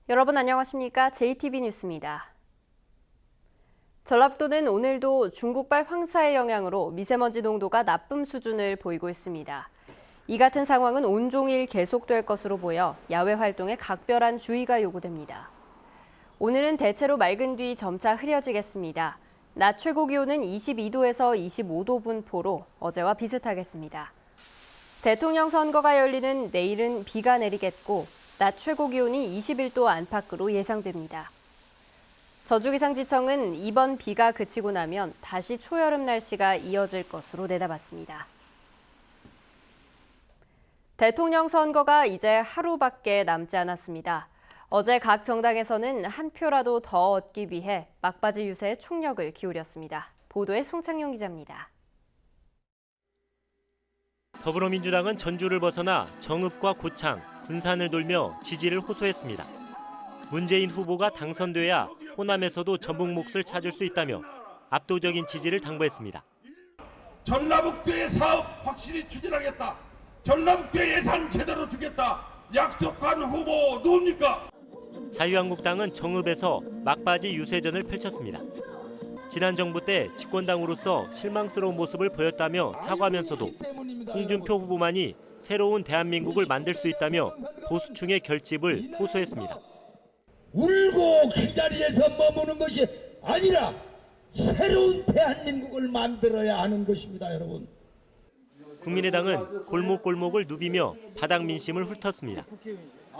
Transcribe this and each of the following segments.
여러분 안녕하십니까? JTB 뉴스입니다. 전라북도는 오늘도 중국발 황사의 영향으로 미세먼지 농도가 나쁨 수준을 보이고 있습니다. 이 같은 상황은 온종일 계속될 것으로 보여 야외 활동에 각별한 주의가 요구됩니다. 오늘은 대체로 맑은 뒤 점차 흐려지겠습니다. 낮 최고 기온은 22도에서 25도 분포로 어제와 비슷하겠습니다. 대통령 선거가 열리는 내일은 비가 내리겠고 낮 최고 기온이 21도 안팎으로 예상됩니다. 저주기상지청은 이번 비가 그치고 나면 다시 초여름 날씨가 이어질 것으로 내다봤습니다. 대통령 선거가 이제 하루밖에 남지 않았습니다. 어제 각 정당에서는 한 표라도 더 얻기 위해 막바지 유세에 총력을 기울였습니다. 보도에 송창용 기자입니다. 더불어민주당은 전주를 벗어나 정읍과 고창, 군산을 돌며 지지를 호소했습니다. 문재인 후보가 당선돼야 호남에서도 전북 몫을 찾을 수 있다며 압도적인 지지를 당부했습니다. 전라북도의 사업 확실히 추진하겠다. 전라북도 예산 제대로 주겠다. 약속한 후보 누굽니까? 자유한국당은 정읍에서 막바지 유세전을 펼쳤습니다. 지난 정부 때 집권당으로서 실망스러운 모습을 보였다며 사과하면서도 홍준표 후보만이 새로운 대한민국을 만들 수 있다며 보수층의 결집을 호소했습니다. 울고 그 자리에서 머무는 것이 아니라 새로운 대한민국을 만들어야 하는 것입니다, 여러분. 국민의당은 골목골목을 누비며 바닥 민심을 훑었습니다.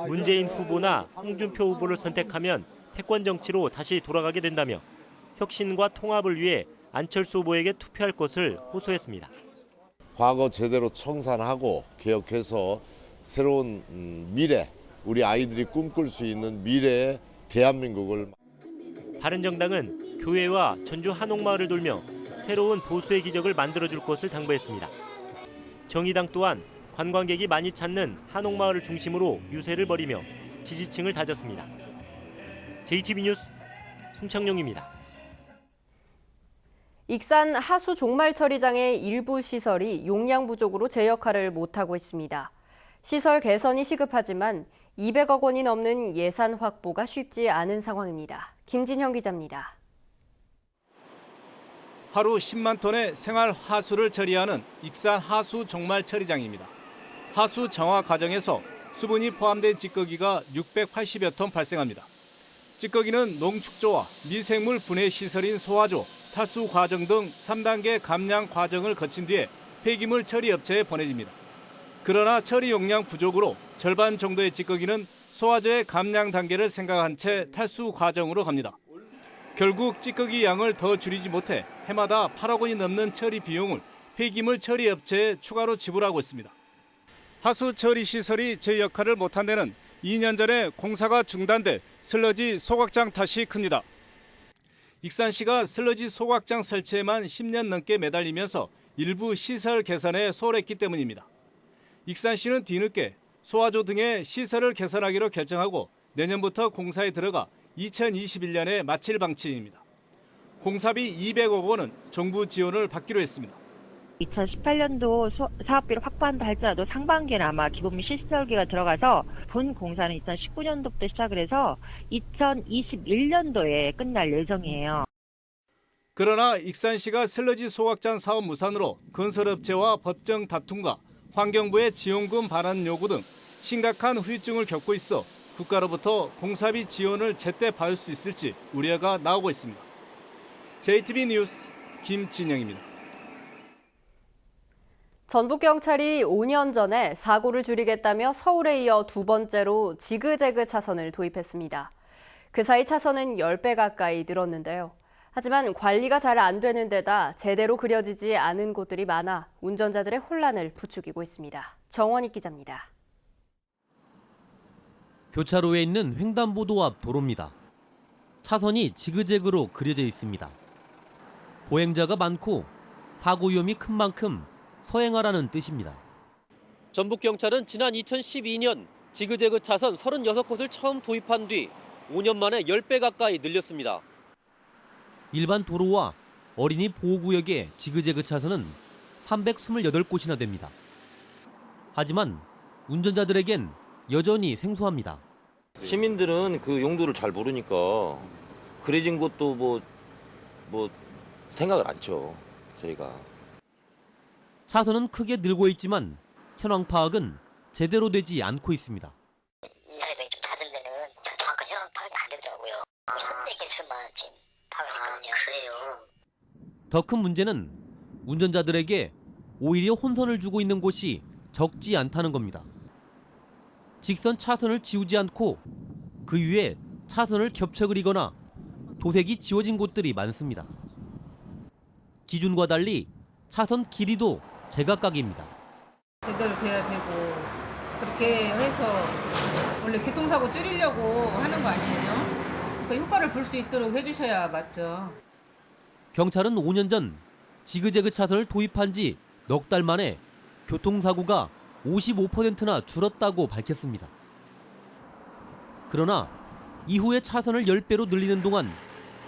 문재인 후보나 홍준표 후보를 선택하면 패권 정치로 다시 돌아가게 된다며 혁신과 통합을 위해 안철수 후보에게 투표할 것을 호소했습니다. 과거 제대로 청산하고 개혁해서 새로운 미래, 우리 아이들이 꿈꿀 수 있는 미래의 대한민국을. 바른정당은 교회와 전주 한옥마을을 돌며 새로운 보수의 기적을 만들어줄 것을 당부했습니다. 정의당 또한 관광객이 많이 찾는 한옥마을을 중심으로 유세를 벌이며 지지층을 다졌습니다. JTB 뉴스 송창용입니다. 익산 하수 종말 처리장의 일부 시설이 용량 부족으로 제 역할을 못하고 있습니다. 시설 개선이 시급하지만 200억 원이 넘는 예산 확보가 쉽지 않은 상황입니다. 김진형 기자입니다. 하루 10만 톤의 생활 하수를 처리하는 익산 하수 종말 처리장입니다. 하수 정화 과정에서 수분이 포함된 찌꺼기가 680여 톤 발생합니다. 찌꺼기는 농축조와 미생물 분해 시설인 소화조, 탈수 과정 등 3단계 감량 과정을 거친 뒤에 폐기물 처리 업체에 보내집니다. 그러나 처리 용량 부족으로 절반 정도의 찌꺼기는 소화조의 감량 단계를 생각한 채 탈수 과정으로 갑니다. 결국 찌꺼기 양을 더 줄이지 못해 해마다 8억 원이 넘는 처리 비용을 폐기물 처리 업체에 추가로 지불하고 있습니다. 하수 처리 시설이 제 역할을 못한 데는 2년 전에 공사가 중단돼 슬러지 소각장 탓이 큽니다. 익산시가 슬러지 소각장 설치에만 10년 넘게 매달리면서 일부 시설 개선에 소홀했기 때문입니다. 익산시는 뒤늦게 소화조 등의 시설을 개선하기로 결정하고 내년부터 공사에 들어가 2021년에 마칠 방침입니다. 공사비 200억 원은 정부 지원을 받기로 했습니다. 2018년도 사업비를 확보한다 할지라도 상반기에는 아마 기본 및 실시 설계가 들어가서 본 공사는 2019년도부터 시작을 해서 2021년도에 끝날 예정이에요. 그러나 익산시가 슬러지 소각장 사업 무산으로 건설업체와 법정 다툼과 환경부의 지원금 반환 요구 등 심각한 후유증을 겪고 있어 국가로부터 공사비 지원을 제때 받을 수 있을지 우려가 나오고 있습니다. JTB 뉴스 김진영입니다. 전북경찰이 5년 전에 사고를 줄이겠다며 서울에 이어 두 번째로 지그재그 차선을 도입했습니다. 그 사이 차선은 10배 가까이 늘었는데요. 하지만 관리가 잘 안 되는 데다 제대로 그려지지 않은 곳들이 많아 운전자들의 혼란을 부추기고 있습니다. 정원익 기자입니다. 교차로에 있는 횡단보도 앞 도로입니다. 차선이 지그재그로 그려져 있습니다. 보행자가 많고 사고 위험이 큰 만큼 서행하라는 뜻입니다. 전북경찰은 지난 2012년 지그재그 차선 36곳을 처음 도입한 뒤 5년 만에 10배 가까이 늘렸습니다. 일반 도로와 어린이 보호구역의 지그재그 차선은 328곳이나 됩니다. 하지만 운전자들에겐 여전히 생소합니다. 시민들은 그 용도를 잘 모르니까 그려진 것도 뭐 생각을 안 쳐, 저희가. 차선은 크게 늘고 있지만 현황 파악은 제대로 되지 않고 있습니다. 인터넷 좀 닫은 데는 정확한 현황 파악이 안 되더라고요. 300개쯤만 지금 파악했거든요. 그래요? 더 큰 문제는 운전자들에게 오히려 혼선을 주고 있는 곳이 적지 않다는 겁니다. 직선 차선을 지우지 않고 그 위에 차선을 겹쳐 그리거나 도색이 지워진 곳들이 많습니다. 기준과 달리 차선 길이도 제각각입니다. 제대로 돼야 되고 그렇게 해서 원래 교통사고 줄이려고 하는 거 아니에요? 그 효과를 볼 수 있도록 해주셔야 맞죠. 경찰은 5년 전 지그재그 차선을 도입한 지 넉 달 만에 교통사고가 55%나 줄었다고 밝혔습니다. 그러나 이후에 차선을 10배로 늘리는 동안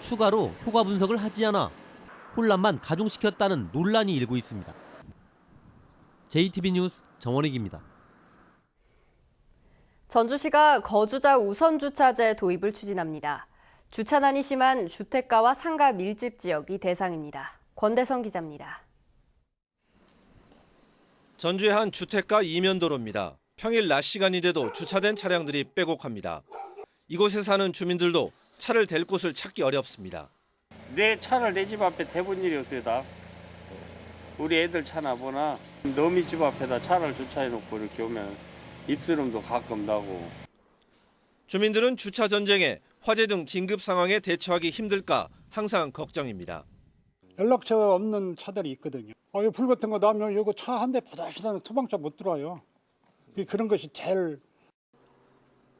추가로 효과 분석을 하지 않아 혼란만 가중시켰다는 논란이 일고 있습니다. JTB 뉴스 정원익입니다. 전주시가 거주자 우선 주차제 도입을 추진합니다. 주차난이 심한 주택가와 상가 밀집 지역이 대상입니다. 권대성 기자입니다. 전주의 한 주택가 이면도로입니다. 평일 낮 시간이 돼도 주차된 차량들이 빼곡합니다. 이곳에 사는 주민들도 차를 댈 곳을 찾기 어렵습니다. 내 차를 내 집 앞에 대본 일이 없어요. 다. 우리 애들 차나 보나 너미 집 앞에다 차를 주차해놓고 이렇게 오면 입스름도 가끔 나고. 주민들은 주차 전쟁에 화재 등 긴급 상황에 대처하기 힘들까 항상 걱정입니다. 연락처 없는 차들이 있거든요. 이거 불 같은 거 나면 이거 차 한 대 바다시다는 소방차 못 들어와요. 그런 것이 제일.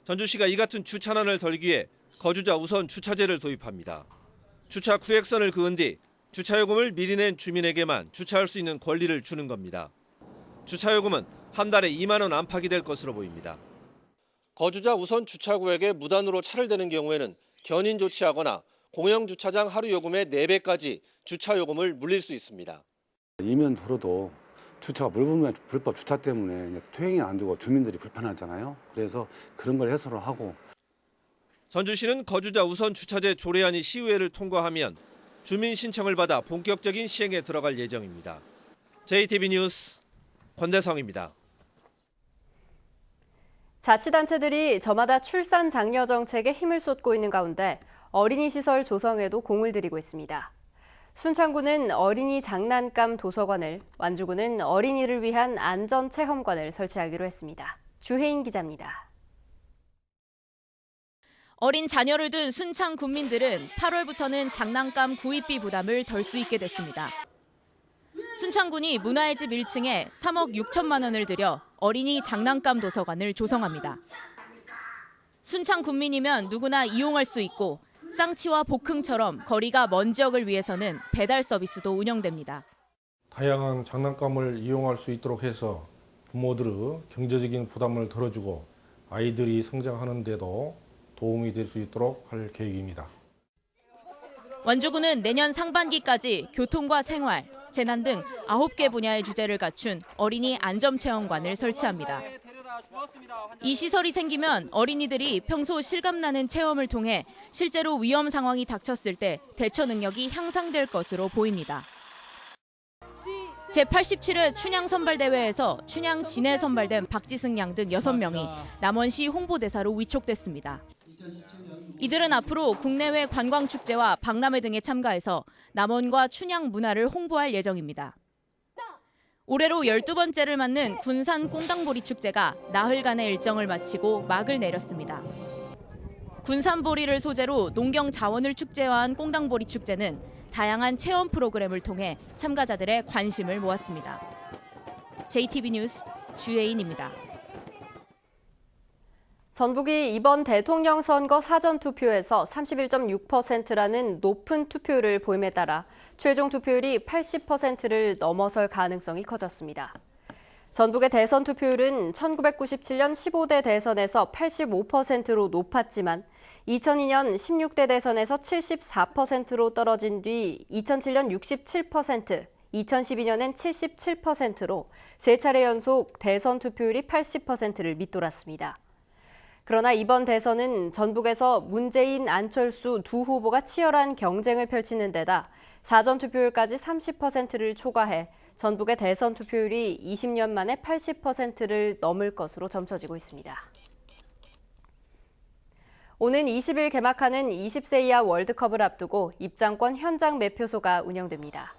전주시가 이 같은 주차난을 덜기 위해 거주자 우선 주차제를 도입합니다. 주차 구획선을 그은 뒤 주차요금을 미리 낸 주민에게만 주차할 수 있는 권리를 주는 겁니다. 주차요금은 한 달에 2만 원 안팎이 될 것으로 보입니다. 거주자 우선 주차구역에 무단으로 차를 대는 경우에는 견인 조치하거나 공영 주차장 하루 요금의 4배까지 주차요금을 물릴 수 있습니다. 이면 도로도 주차가 불법 주차 때문에 통행이 안 되고 주민들이 불편하잖아요. 그래서 그런 걸 해소를 하고. 전주시는 거주자 우선 주차제 조례안이 시의회를 통과하면 주민 신청을 받아 본격적인 시행에 들어갈 예정입니다. JTB 뉴스 권대성입니다. 자치단체들이 저마다 출산 장려 정책에 힘을 쏟고 있는 가운데 어린이 시설 조성에도 공을 들이고 있습니다. 순창구는 어린이 장난감 도서관을, 완주구는 어린이를 위한 안전체험관을 설치하기로 했습니다. 주혜인 기자입니다. 어린 자녀를 둔 순창 군민들은 8월부터는 장난감 구입비 부담을 덜 수 있게 됐습니다. 순창군이 문화의 집 1층에 3억 6천만 원을 들여 어린이 장난감 도서관을 조성합니다. 순창 군민이면 누구나 이용할 수 있고 쌍치와 복흥처럼 거리가 먼 지역을 위해서는 배달 서비스도 운영됩니다. 다양한 장난감을 이용할 수 있도록 해서 부모들의 경제적인 부담을 덜어주고 아이들이 성장하는 데도 도움이 될 수 있도록 할 계획입니다. 완주구는 내년 상반기까지 교통과 생활, 재난 등 9개 분야의 주제를 갖춘 어린이 안전체험관을 설치합니다. 이 시설이 생기면 어린이들이 평소 실감나는 체험을 통해 실제로 위험 상황이 닥쳤을 때 대처 능력이 향상될 것으로 보입니다. 제87회 춘향 선발대회에서 춘향 진에 선발된 박지승 양 등 6명이 남원시 홍보대사로 위촉됐습니다. 이들은 앞으로 국내외 관광축제와 박람회 등에 참가해서 남원과 춘향 문화를 홍보할 예정입니다. 올해로 12번째를 맞는 군산 꽁당보리 축제가 나흘간의 일정을 마치고 막을 내렸습니다. 군산보리를 소재로 농경 자원을 축제화한 꽁당보리 축제는 다양한 체험 프로그램을 통해 참가자들의 관심을 모았습니다. JTB 뉴스 주혜인입니다. 전북이 이번 대통령 선거 사전투표에서 31.6%라는 높은 투표율을 보임에 따라 최종 투표율이 80%를 넘어설 가능성이 커졌습니다. 전북의 대선 투표율은 1997년 15대 대선에서 85%로 높았지만 2002년 16대 대선에서 74%로 떨어진 뒤 2007년 67%, 2012년엔 77%로 3차례 연속 대선 투표율이 80%를 밑돌았습니다. 그러나 이번 대선은 전북에서 문재인, 안철수 두 후보가 치열한 경쟁을 펼치는 데다 사전투표율까지 30%를 초과해 전북의 대선 투표율이 20년 만에 80%를 넘을 것으로 점쳐지고 있습니다. 오는 20일 개막하는 20세 이하 월드컵을 앞두고 입장권 현장 매표소가 운영됩니다.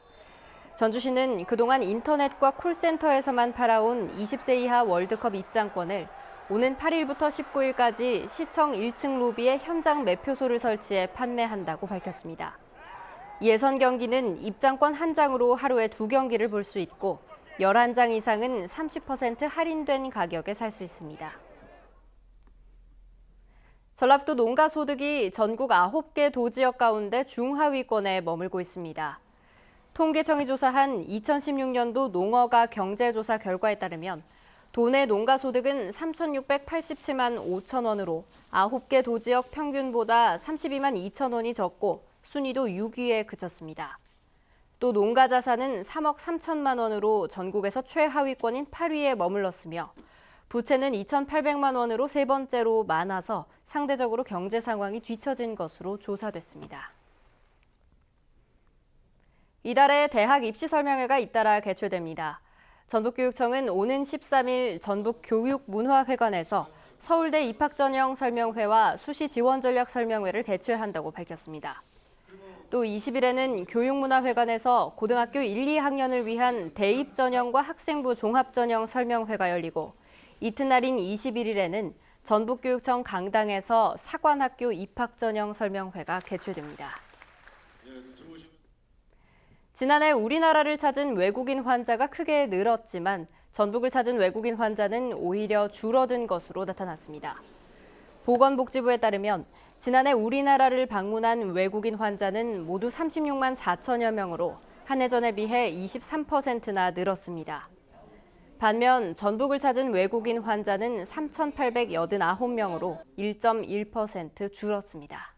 전주시는 그동안 인터넷과 콜센터에서만 팔아온 20세 이하 월드컵 입장권을 오는 8일부터 19일까지 시청 1층 로비에 현장 매표소를 설치해 판매한다고 밝혔습니다. 예선 경기는 입장권 한 장으로 하루에 2경기를 볼 수 있고 11장 이상은 30% 할인된 가격에 살 수 있습니다. 전라북도 농가 소득이 전국 9개 도지역 가운데 중하위권에 머물고 있습니다. 통계청이 조사한 2016년도 농어가 경제조사 결과에 따르면 도내 농가 소득은 3,687만 5천 원으로 9개 도지역 평균보다 32만 2천 원이 적고 순위도 6위에 그쳤습니다. 또 농가 자산은 3억 3천만 원으로 전국에서 최하위권인 8위에 머물렀으며 부채는 2,800만 원으로 세 번째로 많아서 상대적으로 경제 상황이 뒤처진 것으로 조사됐습니다. 이달에 대학 입시 설명회가 잇따라 개최됩니다. 전북교육청은 오는 13일 전북교육문화회관에서 서울대 입학전형 설명회와 수시 지원 전략 설명회를 개최한다고 밝혔습니다. 또 20일에는 교육문화회관에서 고등학교 1, 2학년을 위한 대입전형과 학생부 종합전형 설명회가 열리고 이튿날인 21일에는 전북교육청 강당에서 사관학교 입학전형 설명회가 개최됩니다. 지난해 우리나라를 찾은 외국인 환자가 크게 늘었지만 전북을 찾은 외국인 환자는 오히려 줄어든 것으로 나타났습니다. 보건복지부에 따르면 지난해 우리나라를 방문한 외국인 환자는 모두 36만 4천여 명으로 한 해 전에 비해 23%나 늘었습니다. 반면 전북을 찾은 외국인 환자는 3,889명으로 1.1% 줄었습니다.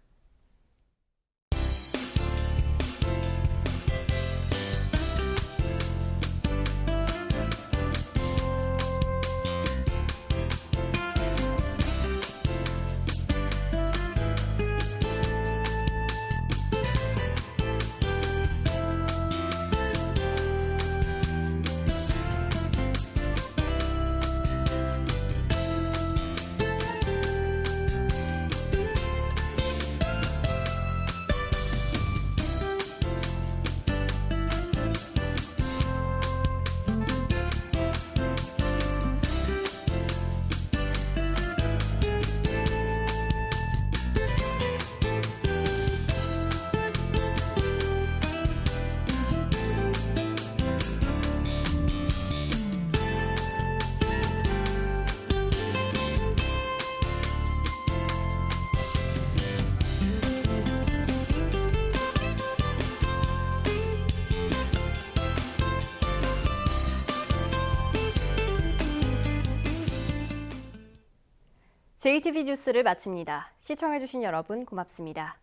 JTV 뉴스를 마칩니다. 시청해주신 여러분 고맙습니다.